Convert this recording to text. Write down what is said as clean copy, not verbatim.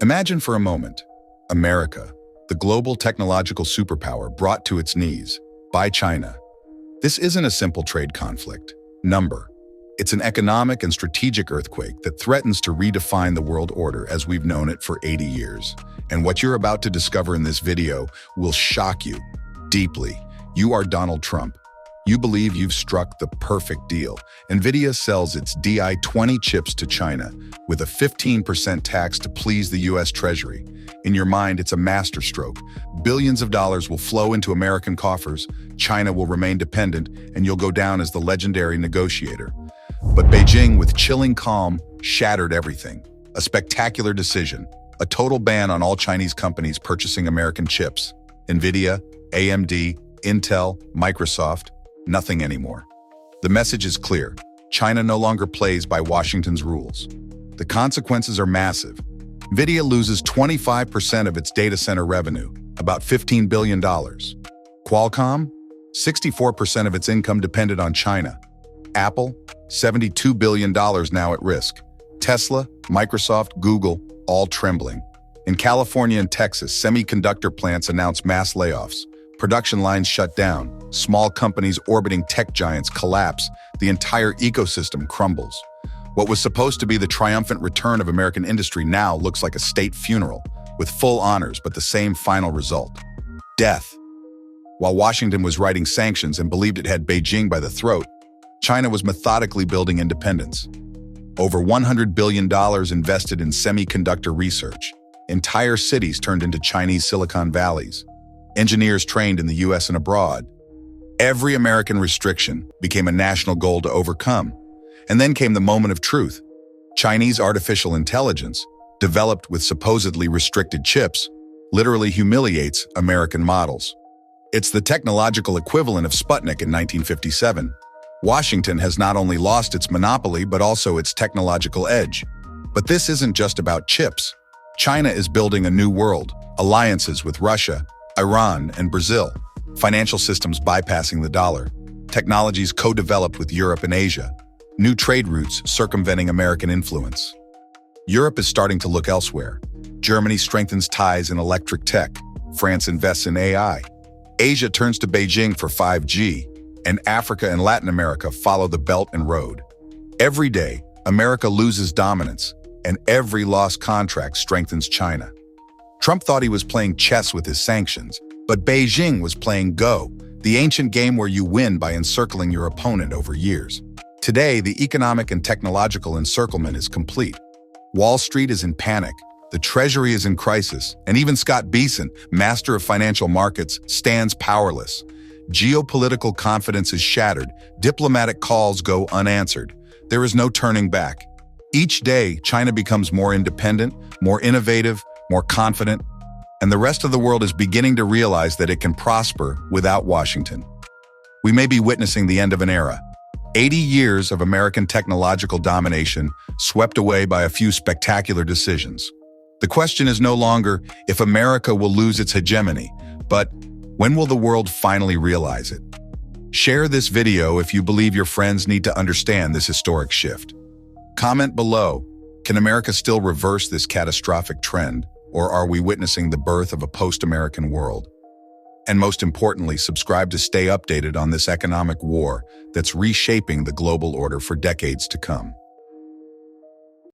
Imagine for a moment, America, the global technological superpower brought to its knees by China. This isn't a simple trade conflict. It's an economic and strategic earthquake that threatens to redefine the world order as we've known it for 80 years. And what you're about to discover in this video will shock you deeply. You are Donald Trump. You believe you've struck the perfect deal. Nvidia sells its Di-20 chips to China with a 15% tax to please the US Treasury. In your mind, it's a masterstroke. Billions of dollars will flow into American coffers, China will remain dependent, and you'll go down as the legendary negotiator. But Beijing, with chilling calm, shattered everything. A spectacular decision, a total ban on all Chinese companies purchasing American chips. Nvidia, AMD, Intel, Microsoft, nothing anymore. The message is clear. China no longer plays by Washington's rules. The consequences are massive. Nvidia loses 25% of its data center revenue, about $15 billion. Qualcomm, 64% of its income depended on China. Apple, $72 billion now at risk. Tesla, Microsoft, Google, all trembling. In California and Texas, semiconductor plants announce mass layoffs. Production lines shut down. Small companies orbiting tech giants collapse. The entire ecosystem crumbles. What was supposed to be the triumphant return of American industry now looks like a state funeral, with full honors but the same final result: death. While Washington was writing sanctions and believed it had Beijing by the throat, China was methodically building independence. Over $100 billion invested in semiconductor research. Entire cities turned into Chinese Silicon Valleys. Engineers trained in the US and abroad. Every American restriction became a national goal to overcome. And then came the moment of truth. Chinese artificial intelligence, developed with supposedly restricted chips, literally humiliates American models. It's the technological equivalent of Sputnik in 1957. Washington has not only lost its monopoly, but also its technological edge. But this isn't just about chips. China is building a new world, alliances with Russia, Iran, and Brazil, financial systems bypassing the dollar, technologies co-developed with Europe and Asia, new trade routes circumventing American influence. Europe is starting to look elsewhere. Germany strengthens ties in electric tech. France invests in AI. Asia turns to Beijing for 5G, and Africa and Latin America follow the Belt and Road. Every day, America loses dominance, and every lost contract strengthens China. Trump thought he was playing chess with his sanctions, but Beijing was playing Go, the ancient game where you win by encircling your opponent over years. Today, the economic and technological encirclement is complete. Wall Street is in panic, the Treasury is in crisis, and even Scott Bessent, master of financial markets, stands powerless. Geopolitical confidence is shattered, diplomatic calls go unanswered. There is no turning back. Each day, China becomes more independent, more innovative, more confident, and the rest of the world is beginning to realize that it can prosper without Washington. We may be witnessing the end of an era. 80 years of American technological domination swept away by a few spectacular decisions. The question is no longer if America will lose its hegemony, but when will the world finally realize it? Share this video if you believe your friends need to understand this historic shift. Comment below, can America still reverse this catastrophic trend, or are we witnessing the birth of a post-American world? And most importantly, subscribe to stay updated on this economic war that's reshaping the global order for decades to come.